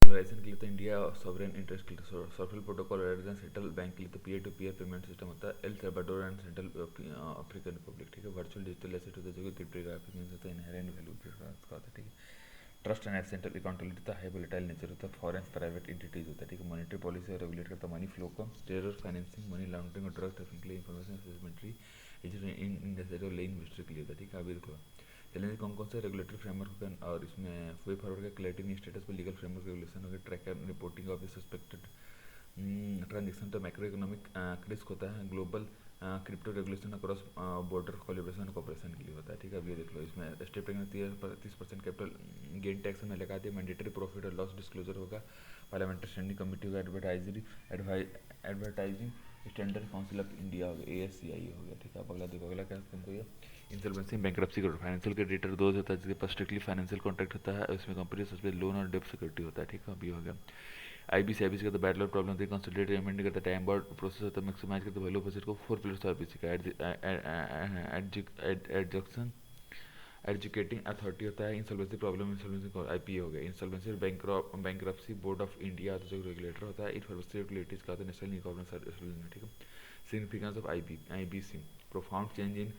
Dollarisation के लिए तो इंडिया, सॉवरेन इंटरेस्ट के लिए सॉफ्टवेयर प्रोटोकॉल, रेडर सेंट्रल बैंक के लिए तो peer to peer payment system होता है। El Salvador and Central African Republic, ठीक है। वर्चुअल डिजिटल एसेट होता है जो कि क्रिप्टोग्राफिक मींस होता है, इनहेरेंट वैल्यू होता है, ठीक है। ट्रस्ट एंड सेंट्रल अकाउंटेबिलिटी होता है, हाई वोलेटाइल नेचर होता है, फॉरेन प्राइवेट एंटिटीज होता है, ठीक है। मॉनेटरी पॉलिसी और रेगुलेट करता है मनी फ्लो को, टेरर फाइनेंसिंग, मनी लॉन्ड्रिंग और ड्रग ट्रैफिकिंग के लिए इन्फॉर्मेशन असेसमेंट्री इन नेसेसरी ले इन्वेस्टर के लिए होता है, ठीक है। अभी देखो चैलेंज कौन कौन से रेगुलेटरी फ्रेमवर्क का, और इसमें वे फॉरवर्ड का क्लैरिटी इन स्टेटस पर लीगल फ्रेमवर्क रेगुलेशन हो गया, tracker reporting of suspected transaction तो मैक्रो इकोनॉमिक रिस्क होता है, global crypto regulation across border calibration और कॉपरेशन के लिए होता है, ठीक है। अब ये देख लो इसमें step taken 30% capital gain tax में लगा दिया, मैंडेटरी प्रॉफिट और लॉस डिस्क्लोजर होगा, पार्लियामेंट्री स्टैंडिंग कमेटी होगा, advertising standard council of India हो गया, ASCI हो गया, ठीक है। अब अगला देखो, अगला क्या तुमको ये insolvency bankruptcy code, financial creditor दो होता है जिसके पास स्ट्रिक्टली फाइनेंशियल कॉन्ट्रैक्ट होता है, उसमें कंपनी सबसे लोन और डेब्ट सिक्योरिटी होता है, ठीक है। अभी हो गया आईबीसी का तो बैटलर प्रॉब्लम होती है, कंसोलिडेटेड पेमेंट करता है, टाइम बाउंड प्रोसेस होता है, मैक्सिमाइज करता है वैल्यू बजट को, 4 पिलर्स आईबीसी का एडजक्शन एजुकेटिंग अथॉरिटी होता है, इंसॉल्वेंसी प्रॉब्लम इंसॉल्वेंसी आईपीए हो गया, insolvency bankruptcy board of India जो रेगुलेटर होता है, इन्फॉर्मेशन रेगुलेटरीज का होता है, नेशनल ई गवर्नेंस सर्विस, ठीक है। Significance of IBC, profound change in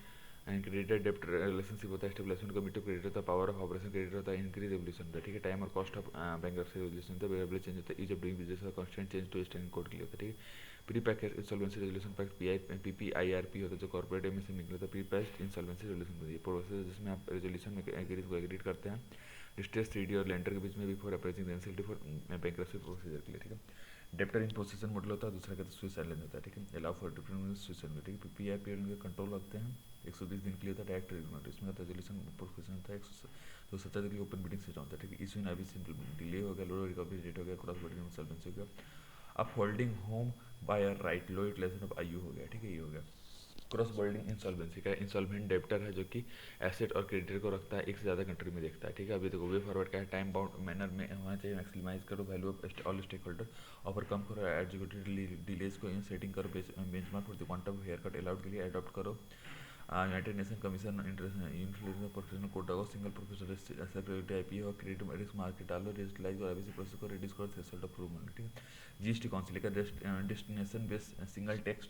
and creditor डेप्ट रिलेशनशिप होता है, स्टेबलाइजेशन कमिटी ऑफ क्रेडिटर होता है, पावर ऑफ ऑपरेशन क्रेडिटर होता है, इंक्रीज एवोल्यूशन होता है, ठीक है। टाइम और कॉस्ट ऑफ बैंकरप्सी रेगुलेशन होता है, वेरिएबल चेंज होता है, ईज ऑफ डूइंग बिजनेस का constant change to standard code के लिए होता है, ठीक है। Pre package insolvency regulation pact PPIRP होता है जो कॉर्पोरेट एमएसएमई निकला था, pre packed insolvency regulation process जिसमें आप रेजोल्यूशन में एग्रीड करते हैं डिस्ट्रेस सीडी और लेंडर के बीच में, before appraising the NCLT for bankruptcy procedure के लिए, ठीक है। डेप्टर इन पोजीशन मॉडल होता है, दूसरा का सुइसाइड लेन होता है, ठीक है। अलाउ फॉर डिफरेंट सुइसाइड में, ठीक है। PPIRP उनके कंट्रोल रखते हैं, 120 दिन के लिए होता है, डायरेक्ट रिग्नोट इसमें होता है, रेजोल्यूशन प्रोफेशन होता है, 170 दिन के लिए ओपन मीटिंग सिस्टम होता है, ठीक है। इशू इन आईबीसी डिले हो गया, लो रिकवरी रेट हो गया, क्रॉस बॉर्डर इंसॉल्वेंसी हो गया, अब holding home buy right, low utilization of आयु हो गया, ठीक है। ये हो गया क्रॉस बोल्डिंग इंसॉल्वेंसी का, इंसॉल्वेंट डेप्टर है जो कि एसेट और क्रेडिटर को रखता है, एक से ज़्यादा कंट्री में देखता है, ठीक है। अभी देखो वे फॉरवर्ड का है, टाइम बाउंड मैनर में होना चाहिए, मैक्सिमाइज करो value of all stake holder, offer कम करो एग्जीक्यूटिव डिलेज को, इन सेटिंग करो benchmark for the quantum of hair cut allowed के लिए अडॉप्ट करो United Nation commission international professional quota को, सिंगल प्रोफेशनल सिक्योरिटी आईपीओ और क्रेडिट रिस्क मार्केट डालो, रेजिस्टलाइज और आईबीसी प्रोसेस को रिड्यूस करो, थ्रेशोल्ड ऑफ प्रूवमेंट, ठीक है। जीएसटी काउंसिल का destination based single tax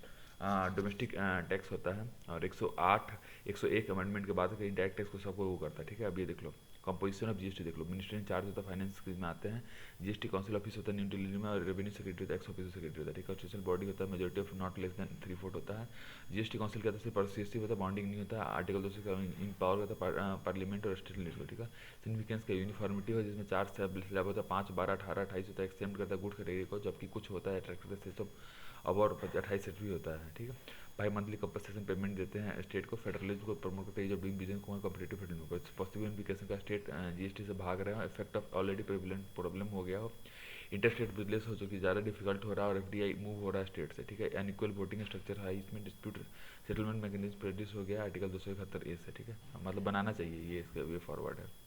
domestic tax होता है, और 101 अमेंडमेंट के बाद इंडायरेक्ट टैक्स को सबको वो करता है, ठीक है। अब ये देख लो कंपोजिशन ऑफ जीएसटी देख लो, मिनिस्टर इन चार्ज होता है फाइनेंस में आते हैं, जीएसटी काउंसिल ऑफिस होता है न्यू दिल्ली में, और रेवेन्यू सेक्रेटरी होता है, एक्स ऑफिस सेक्रेटरी होता है, ठीक है। सोशल बॉडी होता है, majority of not less than 3/4 होता है। जीएसटी काउंसिल का तरफ से सीएससी होता है, बॉन्डिंग नहीं होता है, आर्टिकल 2 से इन पावर होता है पार्लियामेंट और स्टेट लीडर को, ठीक है। सिग्निफिकेंस का यूनिफॉर्मिटी हो जिसमें 4 स्लैब होता है, 5, 12, 18, 28 होता है, एक्सटेंड करता है गुड कैटेगरी को, जबकि कुछ होता है अट्रैक्ट करता है सिस्टम अब और 28 सेट भी होता है, ठीक है। भाई मंथली कंपनसेशन पेमेंट देते हैं स्टेट को, फेडरलिज्म को प्रमोट करते हैं, जो डूइंग बिजनेस को कॉम्पिटेटिव फेडरलिज्म को, पॉसिबल इम्प्लीकेशन का स्टेट जीएसटी से भाग रहे हो, effect of already prevalent problem हो गया हो, इंटरस्टेट बिजनेस हो जो कि ज़्यादा डिफिकल्ट हो रहा है, और एफडीआई मूव हो रहा है स्टेट से, ठीक है। अनइक्वल वोटिंग स्ट्रक्चर है इसमें, डिस्प्यूट सेटलमेंट मैकेनिज्म प्रेडिस हो गया आर्टिकल 271A से, ठीक है। मतलब बनाना चाहिए, ये इसका वे फॉरवर्ड है।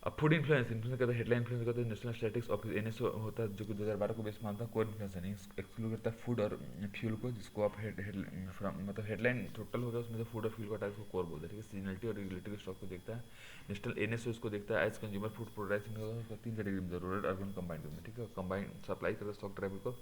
अब फूड इन्फ्लुएंस इन्फ्लुएंस कहते हैं, हेडलाइन इन्फ्लुएंस कहते हैं, नेशनल स्टैटिस्टिक्स ऑफिस एनएसओ होता है जो कि 2012 को बेस मानता है, कोर इन्फ्लुएंस नहीं एक्सक्लूड करता है फूड और फ्यूल को, जिसको आप मतलब हेडलाइन टोटल होगा उसमें से फूड और फ्यूल का टाइप को कोर बोलते हैं, ठीक है। सीजनलिटी और रेगुलेटरी स्टॉक को देखता है, नेशनल एनएसओ इसको देखता है, एज कंज्यूमर फूड प्रोडक्शन होगा 3 कैटेगरी में, रूरल अर्बन कंबाइंड में, ठीक है। कंबाइंड सप्लाई करता है स्टॉक ड्राइवर को।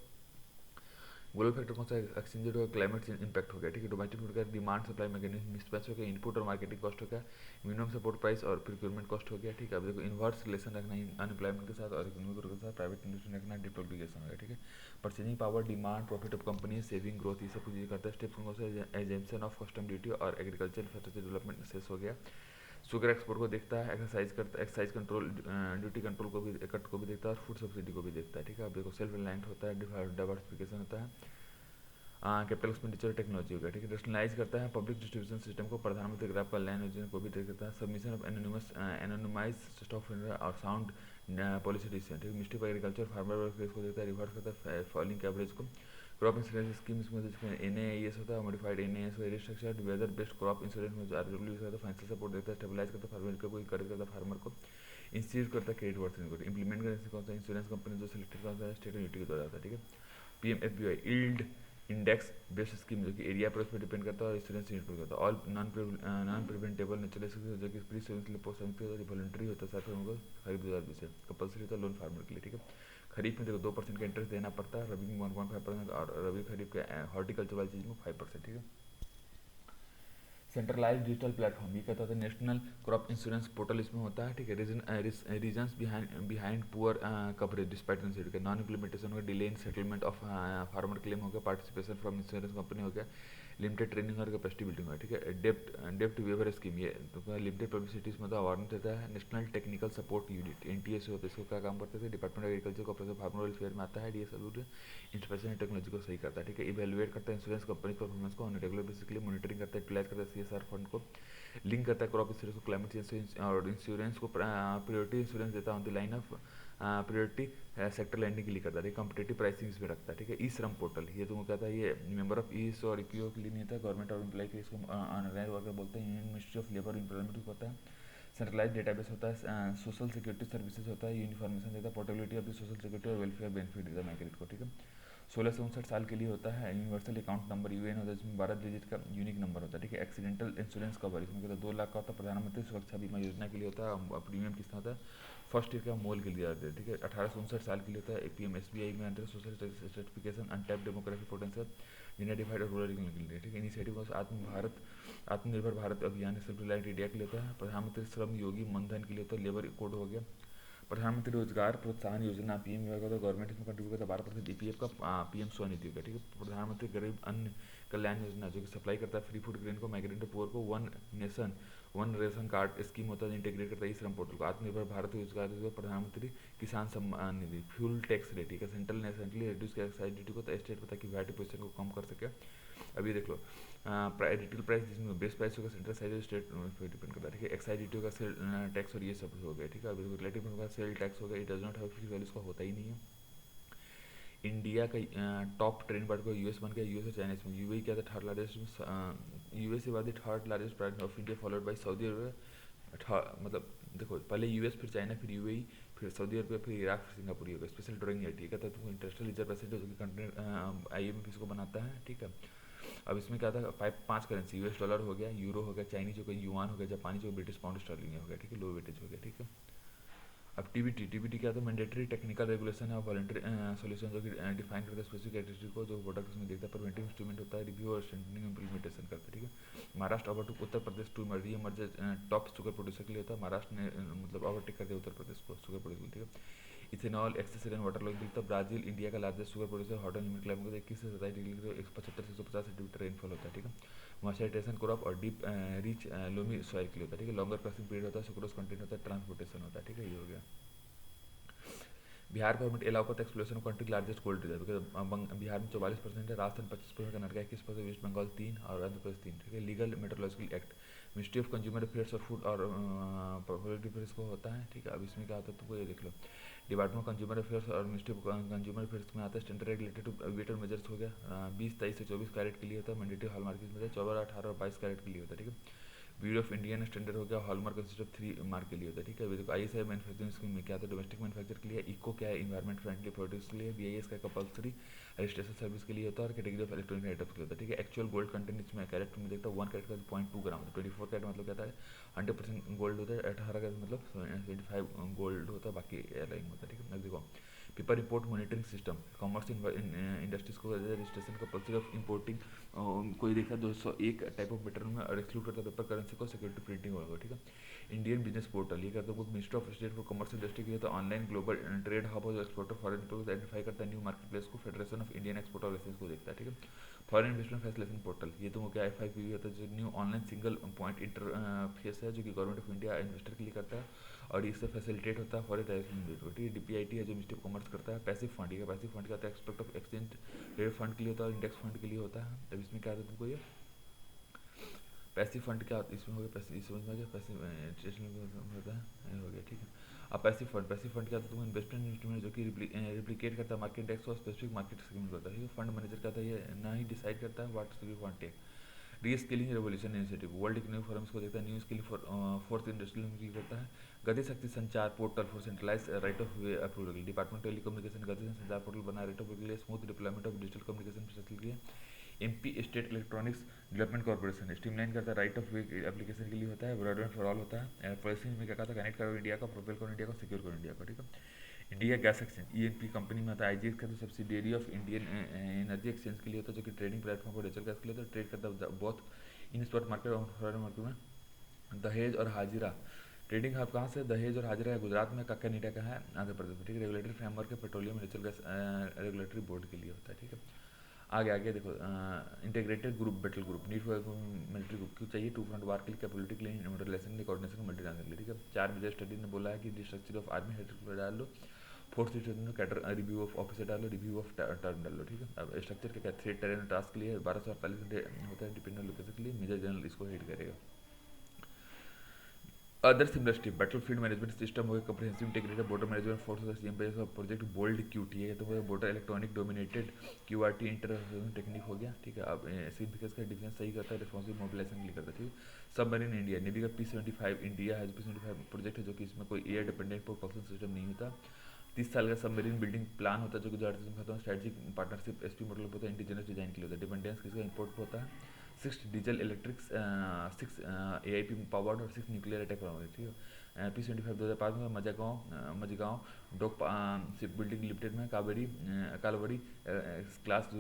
ग्लोबल फैक्टर कौन सा एक्सचेंज होगा, क्लाइमेट चेंज इंपैक्ट हो गया, ठीक है। डोमेस्टिक फूड का डिमांड सप्लाई मैकेनिज्म मिसमैच हो गया, इनपुट और मार्केटिंग कॉस्ट हो गया, मिनिमम सपोर्ट प्राइस और प्रोक्योरमेंट कॉस्ट हो गया, ठीक है। अब देखो इन्वर्स रिलेशन रखना अनएम्प्लॉयमेंट के साथ और इकोनॉमिक ग्रोथ के साथ, प्राइवेट इंडस्ट्री रखना डिप्लोबिकेशन हो गया, ठीक है। Purchasing power, demand, profit of company, saving growth, ये सब कुछ ये करता है। स्टेप कौन सा एजेंशन ऑफ कस्टम ड्यूटी और एग्रीकल्चर इंफ्रास्ट्रक्चर डेवलपमेंट सेस हो गया। शुगर एक्सपोर्ट को देखता है, एक्साइज कंट्रोल ड्यूटी कंट्रोल को भी कट को भी देखता है, और फूड सब्सिडी को भी देखता है, ठीक है। अब देखो सेल्फ रिलायंट होता है, डाइवर्सिफिकेशन होता है, कैपिटल एक्सपेंडिचर टेक्नोलॉजी हो गया, ठीक है। रैशनलाइज करता है पब्लिक डिस्ट्रीब्यूशन सिस्टम को, प्रधानमंत्री ग्राहक कल्याण योजना को भी देखता है। सबमिशन ऑफ एनोनिमाइज स्टॉक और साउंड पॉलिसी डिसीजन, ठीक है। Ministry of agriculture farmer welfare को देखता है, रिवर्स करता है फॉलिंग कवरेज को। क्रॉप इंश्योरेंस स्कीम्स में NAIS होता है, modified NAIS structure, weather based crop insurance में RW यूज करता है, फाइनेंशियल सपोर्ट देता है, स्टेबलाइज करता है फार्मर को, इनकरेज करता है फार्मर को, इंस्टीट्यूट करता है क्रेडिट वर्थ को, इंप्लीमेंट करने से कौन सा इंश्योरेंस कंपनी जो सिलेक्टेड कौन सा स्टेट यूनिटी के द्वारा होता है, ठीक है। PMFBY yield index based scheme जो कि एरिया पर उस पर डिपेंड करता है और इंश्योरेंस यूनिट पर करता है। ऑल नॉन प्रिवेंटेबल नेचुरल जो कि प्री सेविंग के लिए पोस्ट सेविंग के लिए वॉलंटरी होता है, साथ में उनको खरीद 2020 से कंपलसरी होता है लोन फार्मर के लिए, ठीक है। खरीफ में देखो 2% का इंटरेस्ट देना पड़ता है, रबी में 1.5% और रबी खरीफ के हॉर्टिकल्चर वाली चीज़ में 5%, ठीक है। सेंट्रलाइज डिजिटल प्लेटफॉर्म, ये कहता है नेशनल क्रॉप इंश्योरेंस पोर्टल इसमें होता है, ठीक है। Regions behind poor coverage despite का नॉन इम्प्लीमेंटेशन हो गया, delay in settlement of farmer claim हो गया, पार्टिसिपेशन फ्रॉम इंश्योरेंस कंपनी हो गया, लिमिटेड ट्रेनिंग और कैपेसिटी बिल्डिंग है, ठीक है। डेप्ट वेवर स्कीम, ये तो लिमिटेड पब्लिसिटीज मतलब अवार्नेस देता है। National technical support unit NTS होता है, इसको क्या काम करते थे, department of agriculture corporation farmer welfare में आता है। DSW इंस्पेक्शन एंड टेक्नोलॉजी को सही करता है, ठीक है। इवेलुएट करता है इंश्योरेंस कंपनी परफॉर्मेंस को ऑन रेगुलर बेसिस के लिए, मॉनिटरिंग करता है, यूटिलाइज करता है CSR फंड को, लिंक करता है क्रॉप इंश्योरेंस को क्लाइमेट चेंज और इंश्योरेंस को प्रायोरिटी इंश्योरेंस देता है on the line of priority sector lending के लिए करता है, कॉम्पिटेटिव प्राइसिंग इसमें रखता है, ठीक है। ई श्रम पोर्टल, ये तुमको कहता है ये मेंबर ऑफ ईस और EPO के लिए नहीं था, गवर्नमेंट और एम्प्लॉय के लिए इसको ऑनलाइन वर्कर बोलते हैं। Union ministry of labour employment को होता है। सेंट्रलाइज डेटाबेस होता है। सोशल सिक्योरिटी सर्विसेज होता है, यूनिफॉर्मेशन देता है, portability of the social security और वेलफेयर बेनिफिट देता है मैग्रेट को, ठीक है। 16 से 59 साल के लिए होता है। यूनिवर्सल अकाउंट नंबर UN होता है, जिसमें 12 डिजिट का यूनिक नंबर होता है, ठीक है। एक्सीडेंटल इंश्योरेंस कवर, इसमें कहता है 2 लाख का होता है, प्रधानमंत्री सुरक्षा बीमा योजना के लिए होता है। प्रीमियम कितना होता है, फर्स्ट ईयर का मोल के लिए आता है, ठीक है। 18 से 59 साल के लिए होता है। APM SBI में under social certification untapped demographic potential India divide और रूरल के लिए, ठीक है। इनिशिएटिव आत्मनिर्भर भारत अभियान सेल्फ रिलायंट इंडिया के लिए होता है। प्रधानमंत्री श्रम योगी मनधन के लिए होता है। लेबर कोड हो गया। प्रधानमंत्री रोजगार प्रोत्साहन योजना PM का तो गवर्नमेंट इसमें कंट्रीब्यूट करता है 12%। EPF का PM स्वनिधि होगा, ठीक है। प्रधानमंत्री गरीब अन्न कल्याण योजना जो कि सप्लाई करता है फ्री फूड ग्रेन को माइग्रेंट पुअर को। One nation one ration card scheme होता है, इंटीग्रेट करता है ई श्रम पोर्टल को। आत्मनिर्भर भारत रोजगार प्रधानमंत्री किसान Samman Nidhi. Fuel tax rate, ठीक है। सेंट्रल ने रिसेंटली रिड्यूस किया एक्साइज ड्यूटी को तो स्टेट पता कि वैट पोजिशन को कम कर सके। अभी देख लो रिटेल प्राइस जिसमें बेस प्राइस होगा सेंट्रल साइज स्टेट पे डिपेंड करता है, ठीक है। एक्साइज ड्यूटी का सेल टैक्स और ये सब हो गया, ठीक है। अभी रिलेटिव होगा सेल टैक्स होगा, it does not have fix values का होता ही नहीं है। इंडिया का टॉप ट्रेन बन गया US बन गया, US और चाइना इसमें। UAE क्या था थर्ड लार्जेस्ट, US के बाद third largest price of India followed by Saudi Arab. मतलब देखो पहले US फिर चाइना फिर UAE फिर सऊदी अरब फिर इराक फिर सिंगापुर होगा। स्पेशल ड्राइंग है, ठीक है। तो तुमको इंटरनेशनल रिजर्व एसेट जो कि कंटेंट IMF इसको बनाता है, ठीक है। अब इसमें क्या था 5 करेंसी US डॉलर हो गया, यूरो हो गया, चाइनीज हो गया, युआन हो गया, जापानी जो ब्रिटिश पाउंड स्टर्लिंग हो गया, ठीक है। लो वेटेज हो गया, ठीक है। अब TBT क्या था, मैंडेटरी टेक्निकल रेगुलेशन है, वॉलंटरी सोल्यूशन जो कि डिफाइन करता है स्पेसिफिक कैटेगरी को, जो प्रोडक्ट में देखता है। प्रिवेंटिव इंस्ट्रूमेंट होता है, रिव्यू और स्ट्रेंथनिंग इम्प्लीमेंटेशन करता है, ठीक है। Maharashtra over to Uttar Pradesh to ये मर्जर टॉप शुगर प्रोड्यूसर के लिए होता है। महाराष्ट्र ने मतलब ओवरटेक कर दिया उत्तर प्रदेश को शुगर प्रोड्यूस, ठीक है। Ethanol excess rain water logging दिखता है। ब्राजील इंडिया का largest sugar producer, hot and humid climate में 21 से 27 डिग्री 175 से 150 सेंटीमीटर रेनफॉल होता है, ठीक है। मॉइस्चराइजेशन क्रॉप और डीप रिच लोमी सॉइल के लिए होता है, ठीक है। लॉन्गर प्रोसेसिंग पीरियड होता है, सुक्रोज कंटेंट होता है, ट्रांसपोर्टेशन होता है, ठीक है। ये हो गया। बिहार गवर्नमेंट अलाउ करता है exploration of country largest gold reserve, because Bihar में 44% है, राजस्थान 25%, कर्नाटक 21%, वेस्ट बंगाल 3 और आंध्र प्रदेश 3, ठीक है। Legal metrological act, ministry of consumer affairs और फूड और पब्लिक अफेयर्स को होता है, ठीक है। अब इसमें क्या होता है तुमको ये देख लो। डिपार्टमेंट ऑफ कंज्यूमर अफेयर्स और मिनिस्ट्री ऑफ कंज्यूमर अफेयर्स में आता है। स्टैंडर्ड रिलेटेड टू वेट और मेजर्स हो गया। 20, 23 से 24 कैरेट के लिए होता है। मैंडेटरी हॉलमार्क में 14, 18 और 22 कैरेट के लिए होता है, ठीक है। ब्यूरो ऑफ इंडियन स्टैंडर्ड हो गया। हॉलमार्क कंसिस्ट ऑफ 3 मार्क के लिए होता है, ठीक है। अभी देखो ISI मैन्युफैक्चरिंग स्कीम में क्या था, डोमेस्टिक मैन्युफैक्चर के लिए। इको क्या है, इन्वायरमेंट फ्रेंडली प्रोडक्ट्स के लिए। BIS का कंपल्सरी रजिस्ट्रेशन सर्विस के लिए होता है और कैटेगरी ऑफ इलेक्ट्रॉनिक आइटम्स के लिए होता है, ठीक है। एक्चुअल गोल्ड कंटेंट इसमें कैरेट में देखता है 1 कैरेट का 0.2 ग्राम होता है। 24 कैरेट मतलब क्या है 100% गोल्ड होता है। 18 का मतलब 75 गोल्ड होता है, बाकी एयरलाइन होता है, ठीक है। देखो paper report monitoring system, commerce industries को रजिस्ट्रेशन कंपल्सरी ऑफ इंपोर्टिंग कोई देखा 201 टाइप ऑफ मटेरियल में और एक्सक्लूड करता है पेपर करेंसी को, सिक्योरिटी प्रिंटिंग होगा, ठीक है। इंडियन बिजनेस पोर्टल, ये कहता है minister of state for commerce industry के लिए तो ऑनलाइन ग्लोबल ट्रेड हब और एक्सपोर्टर फॉरेन को आइडेंटिफाई करता है। न्यू मार्केट प्लेस को federation of Indian exporter licence को देखता है, ठीक है। फॉरेन इन्वेस्टमेंट फैसिलेशन पोर्टल, ये तो क्या FIPB होता है, जो new online single point interface है जो कि गवर्नमेंट ऑफ इंडिया इन्वेस्टर के लिए करता है और इससे फैसिलिटेट होता है फॉरेन डायरेक्ट इन्वेस्टमेंट। DPIT है जो मिनिस्ट्री ऑफ कॉमर्स करता है। पैसिव फंड, ये पैसिव फंड का expect of exchange rate fund के लिए होता है और इंडेक्स फंड के लिए होता है। तब इसमें क्या आता है तुमको ये पैसिव फंड क्या इसमें हो गया, पैसिव समझ में आ गया, पैसिव होता है, ये हो गया, ठीक है। अब पैसिव फंड क्या होता है, तुम इन्वेस्टमेंट इंस्ट्रूमेंट जो कि रिप्लिकेट करता है मार्केट इंडेक्स और स्पेसिफिक मार्केट सेगमेंट होता है। फंड मैनेजर क्या होता है, ये ना ही डिसाइड करता है what to want take. Reskilling revolution initiative, world economic forums को देखता है, new skill for fourth industrial की करता है, Gati Shakti Sanchar portal for centralise right of way approval, department telecommunication Gati Sanchar portal बना राइट ऑफ वे के लिए, smooth deployment of digital communication facility के लिए, MP state electronics development corporation streamline करता है, राइट ऑफ वे एप्लीकेशन के लिए होता है, ब्रॉडबैंड फॉर ऑल होता है, पॉलिसी में क्या कहता है, कनेक्ट करो इंडिया को, प्रोपेल करो इंडिया को, सिक्योर करो इंडिया को, ठीक है। India gas exchange ENP company में आता है, आईजीएक्स का तो subsidiary of Indian energy exchange के लिए होता है, जो कि trading platform for natural gas के लिए होता है, ट्रेड करता है बोथ इन स्पॉट मार्केट और फॉरेन मार्केट में। दहेज और हाजिरा ट्रेडिंग हब कहाँ से, दहेज और हाजिरा है गुजरात में, काकानीडा का है आंध्र प्रदेश में, ठीक है। रेगुलेटरी फ्रेमवर्क है petroleum natural gas regulatory board के लिए होता है, ठीक है। आगे आगे देखो, integrated group battle group, need for military group क्यों चाहिए, टू फ्रंट वार के लिए, कैपेबिलिटी के लिए, मॉडर्नाइजेशन के लिए, कोऑर्डिनेशन मल्टी के लिए, ठीक है। 4 मेजर स्टडी ने बोला है कि स्ट्रक्चर ऑफ आर्मी हेड डाल लो, फोर्थ स्टेशन में कैटर रिव्यू ऑफ ऑफिसर डालो, रिव्यू ऑफ टर्न डालो, ठीक है। अब स्ट्रक्चर क्या थ्रेड टेरेन टास्क के लिए 1248 घंटे होता है, डिपेंडेंट लोकेशन के लिए, मेजर जनरल इसको हेड करेगा। Other similar step battlefield management system हो गया, comprehensive integrated border management force of CM base of project bold QT है, तो border electronic dominated QRT inter technique हो गया, ठीक है। अब सिग्निफिकेंस का डिफेंस सही करता है, रिस्पॉन्सिव मोबिलाइजेशन के लिए करता है, ठीक है। सबमरीन इंडिया नेवी का P-75 इंडिया है, P-75 प्रोजेक्ट है, जो कि इसमें कोई एयर डिपेंडेंट प्रोपल्सन सिस्टम नहीं होता। 30 साल का सबमरीन बिल्डिंग प्लान होता है, जो कि 2023 में खत्म, स्ट्रेटेजिक पार्टनरशिप एसपी मॉडल होता है, इंडिजिनस डिजाइन के लिए होता है, डिपेंडेंस किसका इंपोर्ट होता है, 6 डीजल इलेक्ट्रिक, 6 AIP पावर्ड और 6 न्यूक्लियर अटैक, ठीक है। P-75 2005 में Mazagon dock ship building limited में कालवड़ी क्लास,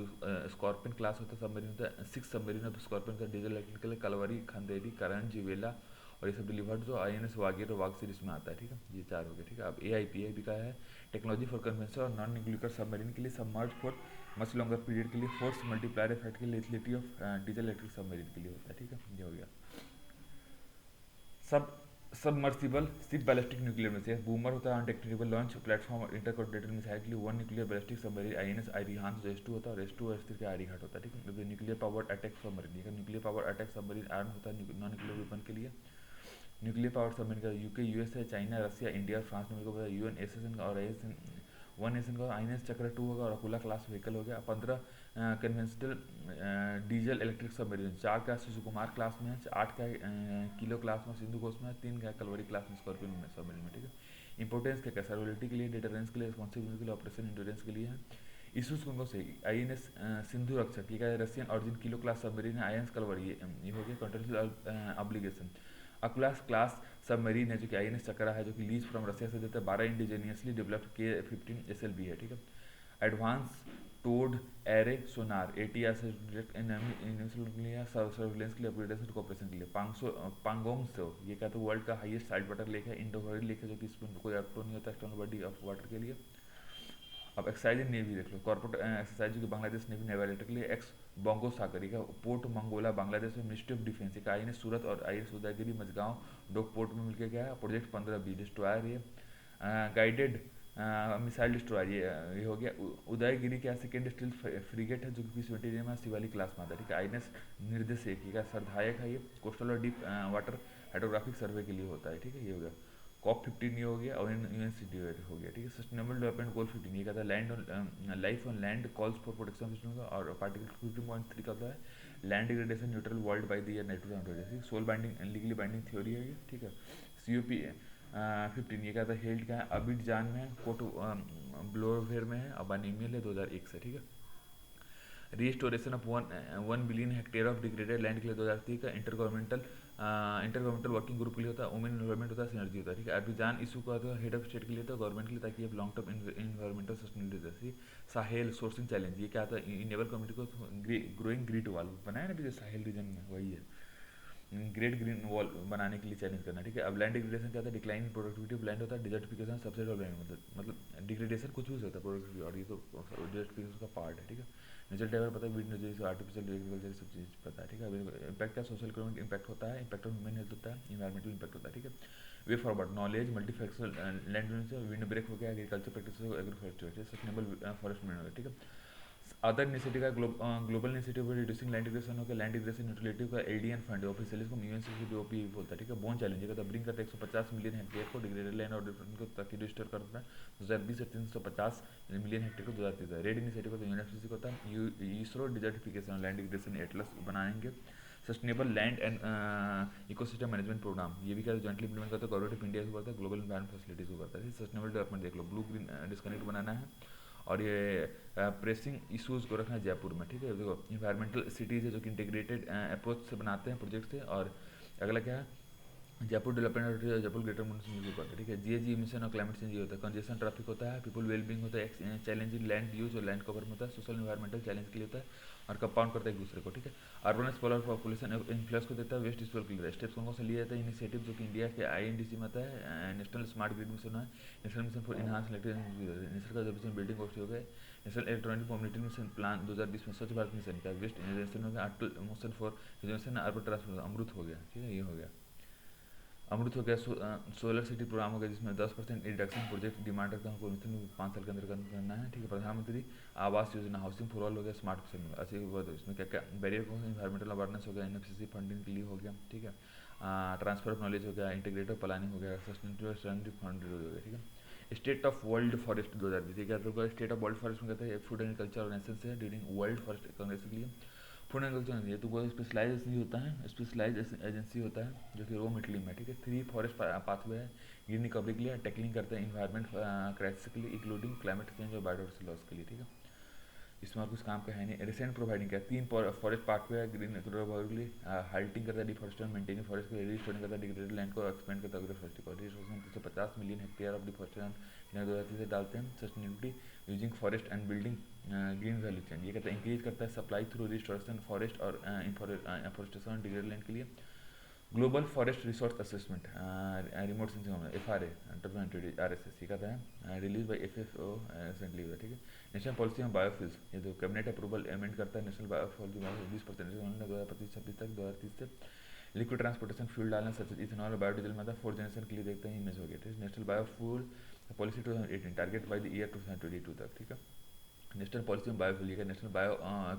स्कॉर्पियन क्लास होता है सबमरीन होता है, 6 सबमरीन ऑफ स्कॉर्पियन का डीजल इलेक्ट्रिक के लिए कालवड़ी, खंदेरी, करण, जिवेला और ये सब डिलीवर्ड, जो INS वागीर और वाग सीरीज में आता है, ठीक है। ये 4 हो गए, ठीक है। अब AIP का है टेक्नोलॉजी फॉर कन्वेंशन और नॉन न्यूक्लियर सबमरीन के लिए, submerge for much longer period के लिए, फोर्स मल्टीप्लायर इफेक्ट के लिए, एथलिटी ऑफ डीजल इलेक्ट्रिक सबमरीन के लिए होता है, ठीक है। ये हो गया। सब submersible ship ballistic nuclear missile, boomer होता है अनडिटेक्टेबल लॉन्च प्लेटफॉर्म और इंटरकॉन्टिनेंटल मिसाइल के लिए, 1 nuclear ballistic submarine INS Arihant, जो S2 होता है, और S2 और S3 का आर्यघाट होता है, ठीक है। न्यूक्लियर पावर्ड अटैक सबमरीन, ये nuclear powered attack submarine arm होता है नॉन न्यूक्लियर वेपन के लिए। न्यूक्लियर पावर सबमरीन का UK US है, चाइना, रसिया, इंडिया और फ्रांस ने मिलकर UN एसएसएन और वन नेशन का INS चक्र 2 होगा और अकुला क्लास व्हीकल हो गया। 15 कन्वेंशनल डीजल इलेक्ट्रिक सबमरीन, 4 का सुकुमार क्लास में है, 8 का किलो क्लास में सिंधु घोष में है, 3 का कलवरी क्लास में स्कॉर्पियन में सबमरीन में, ठीक है। इंपोर्टेंस क्या क्या, सर्विलिटी के लिए, डिटरेंस के लिए, रिस्पॉन्सिबिलिटी के लिए, ऑपरेशन इंड्योरेंस के लिए है। इशूज कौन कौन से, INS सिंधु रक्षक, ये क्या है, Russian origin kilo class submarine है, INS कलवरी ये हो गया। कंट्रोल ऑब्लिगेशन, अकुलास क्लास सबमरीन है, जो कि INS चक्रा है, जो कि लीज फ्रॉम रशिया से देता है, 12 इंडिजीनियसली डेवलप्ड K-15 SLB है, ठीक है। एडवांस टोड एरे सोनार ATR से डायरेक्ट सर्विलेंस के लिए, अपग्रेडेशन कोऑपरेशन के लिए। पांगोंग त्सो, ये क्या, तो वर्ल्ड का हाईएस्ट साइड वाटर लेक है, इंडोवरी लेक है, जो कि इसमें कोई आउटफ्लो नहीं होता एक्सटर्नल बॉडी ऑफ वाटर के लिए। अब एक्साइज इन नेवी देख लो, कॉर्पोरेट एक्सरसाइज, जो कि बांग्लादेश नेवी नेवलेटर के लिए, एक्स बोंगो सागरी का पोर्ट मंगोला बांग्लादेश में, मिनिस्ट्री ऑफ डिफेंस का INS सूरत और INS Udaygiri Mazagon dock port में मिलकर गया है। प्रोजेक्ट 15B डिस्ट्रॉयर, ये गाइडेड मिसाइल डिस्ट्रॉयर, ये हो गया। उदयगिरी क्या, सेकेंड स्टील फ्रिगेट है, जो कि P-70 में शिवाली क्लास में आता है, ठीक है। INS निर्देशक का सरधायक है, ये कोस्टल और डीप वाटर हाइड्रोग्राफिक सर्वे के लिए होता है, ठीक है। ये हो गया। COP15 ये हो गया और UNCD हो गया, ठीक है। सस्टेनेबल डेवलपमेंट गोल 15 ये कहता है land on life on land calls for protection system का, और पार्टिकल 15.3 का होता है land degradation neutral world by the year 1920, soul binding legally binding theory है ये, ठीक है। COP 15 ये कहता है हेल्ड का है अबिडजान में है, कोटो ब्लोवेर में है, अबानीमियल है 2001 से, ठीक है। Restoration of 1 billion hectare of degraded land के लिए 2003 का इंटरगवर्नमेंटल वर्किंग ग्रुप के लिए होता है, वुमेन इन्वायरमेंट होता है, सिनर्जी होता है, ठीक है। अभिजान इशू का होता है हेड ऑफ स्टेट के लिए होता है, गवर्नमेंट के लिए, ताकि अब लॉन्ग टर्म इन्वायरमेंटल सस्टेनेबिलिटी जैसी। साहेल सोर्सिंग चैलेंज, ये क्या आता है, इनेबल कम्युनिटी को ग्रोइंग ग्रीड वाल बनाया ना, साहेल रीजन में वही है, ग्रेट ग्रीन वॉल बनाने के लिए चैलेंज करना, ठीक है। अब लैंड डिग्रेडेशन क्या होता है, decline in productivity of land होता है, डिजर्टिफिकेशन सबसे ऑफ लैंड, मतलब डिग्रेडेशन कुछ भी हो सकता है प्रोडक्टिविटी, और ये तो डिजर्टिफिकेशन का पार्ट है, ठीक है। नेचुरल ड्राइवर पता है, वीड नेचुरल आर्टिफिशियल एग्रीकल्चर सब चीज़ पता है, ठीक है। इम्पैक्ट क्या, सोशल इकोनॉमिक इम्पैक्ट होता है, इम्पैक्ट ऑन ह्यूमन हेल्थ होता है, इन्वायरमेंटल इम्पैक्ट होता है, ठीक है। Way forward knowledge multifactorial land wind break हो गया, agriculture practice agriculture sustainable forest management, ठीक है। अदर इनिशिएटिव का global initiative reducing land degradation हो गया, लैंड डिग्रेडेशन न्यूट्रलिटी का LDN फंड ऑफिशियली इसको UNCCDOP बोलता है, ठीक है। बोन चैलेंज का ब्रिंग करता है 150 मिलियन हेक्टेयर को डिग्रेडेड लैंड और डिफरेंट को ताकि रजिस्टर करता है 2020 से 350 मिलियन हेक्टेयर को 2030 रेड इनिशिएटिव को UNFCCC को होता है। ISRO desertification land degradation atlas बनाएंगे, sustainable land and ecosystem management programme, ये भी क्या जॉइंटली इंप्लीमेंट करता है गवर्नमेंट ऑफ इंडिया को करता है, ग्लोबल एनवायरमेंट फैसिलिटीज को करता है। सस्टेनेबल डेवलपमेंट देख लो, ब्लू ग्रीन डिस्कनेक्ट बनाना है, और ये प्रेसिंग इशूज़ को रखना है जयपुर में, ठीक है। देखो इन्वायरमेंटल सिटीज़ है जो कि इंटीग्रेटेड अप्रोच से बनाते हैं प्रोजेक्ट से। और अगला क्या है, Jaipur development authority, Jaipur greater municipal करता है, ठीक है। जीएजी मिशन और क्लाइमेट चेंज ये होता है, कंजेशन ट्रैफिक होता है, पीपल वेलबींग होता है, चैलेंज इन लैंड यूज और लैंड कवर में होता है, सोशल इन्वायरमेंटल चैलेंज के लिए होता है, और कंपाउंड करता है एक दूसरे को, ठीक है। अर्बन स्पॉलर पॉपुलेशन इन्फ्लुएंस को देता है, वेस्ट डिस्पोजल के लिए स्टेप्स कौन कौन से लिए जाते हैं, इनिशिएटिव जो कि इंडिया के आईएनडीसी में आता है, नेशनल स्मार्ट ग्रिड मिशन है, national mission for enhance electric, national conservation building cost हो गए, national electronic mobility mission plan 2020 में, स्वच्छ भारत मिशन का, वेस्ट जनरेशन हो गया, Atal motion for reservation urban transport, Amrut हो गया, ठीक है, ये हो गया अमृत हो गया। सोलर सिटी प्रोग्राम हो गया जिसमें 10% रिडक्शन प्रोजेक्ट डिमांड रखता है, उनको 5 साल के अंदर करना है, ठीक है। प्रधानमंत्री Awas Yojana, housing for all हो गया, स्मार्ट सिटी अच्छी बात है। इसमें क्या क्या बैरियर को, इन्वायरमेंटल अवेयरनेस हो गया, एनएफसीसी फंडिंग के लिए हो गया, ठीक है। ट्रांसफर ऑफ नॉलेज हो गया, इंटीग्रेटेड प्लानिंग हो गया, सस्टेनेबल फंड हो गया, ठीक है। स्टेट ऑफ वर्ल्ड फॉरेस्ट 2020, ठीक है। स्टेट ऑफ वर्ल्ड फॉरेस्ट में कहते हैं फूड एंड कल्चर ऑर्गेनाइजेशन से ड्यूरिंग वर्ल्ड फॉरेस्ट कांग्रेस के लिए फूड एंड कल्चर ये तो कोई स्पेशलाइज एजेंसी होता है, स्पेशलाइज एजेंसी होता है जो कि रो मिटलिंग में, ठीक है। 3 फॉरेस्ट पाथवे है ग्रीन रिकवरी के लिए, टैकलिंग करते हैं इन्वायरमेंट क्राइसिस के लिए, इंक्लूडिंग क्लाइमेट चेंज और बायोडाइवर्सिटी लॉस के लिए, ठीक है। इसमें और कुछ काम का है नहीं। रिसेंट प्रोवाइडिंग क्या, 3 फॉरेस्ट पाथवे है ग्रीन रिकवरी के लिए, हाल्टिंग करता है डिफॉरेस्टेशन, मेंटेनिंग फॉरेस्ट को, रिस्टोरिंग करता है डिग्रेडेड लैंड को, एक्सपेंड करता है फॉरेस्ट को, restoration 350 million hectare of deforestation 2030 से डालते हैं। Sustainability using forest and building green value chain, ये कहता है इंक्रीज करता है सप्लाई थ्रू रिस्टोरेशन फॉरेस्ट और एफोरेस्टेशन डिग्रेडेड लैंड के लिए। Global forest resource assessment remote sensing FRA RSS ये कहता है रिलीज बाई FFO रिसेंटली हुआ, ठीक है। नेशनल पॉलिसी ऑन बायोफ्यूल्स, ये तो कैबिनेट अप्रूवल अमेंड करता है नेशनल बायोफ्यूल की 20% 2025-26 तक 2030 से। लिक्विड ट्रांसपोर्टेशन फ्यूल डालना सच इथेनॉल और बायोडीजल में था, 4th जनरेशन के लिए देखते हैं इमेज हो गया, ठीक है। National biofuel policy 2018 target by the year 2022 तक, ठीक है। नेशनल पॉलिसी ऑन बायोफ्यूल का national bio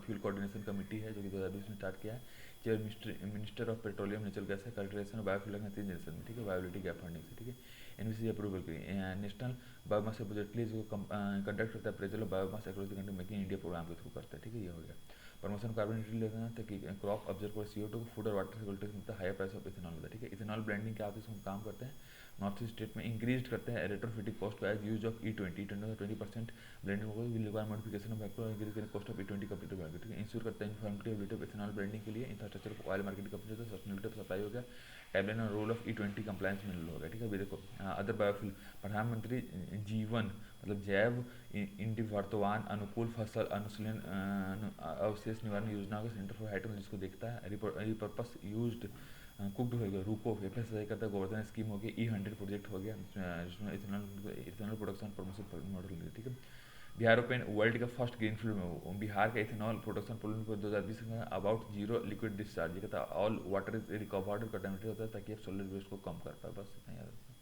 fuel coordination committee है जो कि 2020 में स्टार्ट किया है। Chair minister of petroleum natural gas है, कल्टिवेशन और बायोफ्यूल का 3 जनरेशन में, ठीक है, वायबिलिटी गैप फंडिंग से, ठीक है। एनबीसी अप्रूवल की नेशनल बायोमास प्रोजेक्ट जो कंडक्ट करता है appraisal of biomass across the country making India programme के थ्रू करता है, ठीक है, ये हो गया। प्रमोशन कार्बन न्यूट्रल लेना है ताकि क्रॉप ऑब्जर्व कर CO2 को फूड और वाटर सिक्योरिटी मिलता है, हायर प्राइस ऑफ इथेनॉल होता है, ठीक है। इथेनॉल ब्रांडिंग क्या होता है, इसमें काम करते हैं नॉर्थ ईस्ट स्टेट में, इंक्रीज करते हैं रेट्रोफिटिंग कॉस्ट को as use of E20 20% blending होगा, will require modification of factor increase करें कॉस्ट ऑफ E20 कंप्लीट होगा, ठीक है। इंश्योर करता है इन्फॉर्मेटिव ऑफ इथेनॉल ब्रांडिंग के लिए इंफ्रास्ट्रक्चर ऑयल मार्केटिंग कंपनी होता है, सस्टेनेबिलिटी ऑफ सप्लाई हो गया, टाइमलाइन और role of E20 compliance mineral होगा, ठीक है। अभी देखो अदर बायोफ्यूल, प्रधानमंत्री जीवन मतलब जैव इन वर्तमान अनुकूल फसल अनुशीलन अवशेष निवारण योजना का सेंटर फॉर हाइड्रोजन जिसको देखता है, रिपर्पस यूज्ड कुक्ड हो गया, रूको FSI करता है, गोवर्धन स्कीम हो गया, E100 प्रोजेक्ट हो गया जिसमें इथेनॉल प्रोडक्शन प्रमोशन मॉडल, ठीक है। बिहार ओपन वर्ल्ड का फर्स्ट ग्रीन फील्ड में बिहार का इथेनॉल प्रोडक्शन प्रोग्राम 2020 में अबाउट जीरो लिक्विड डिस्चार्ज, ये कहता है all water is recovered contaminated होता है ताकि आप सोलर वेस्ट को कम कर पाए, बस इतना याद रखना।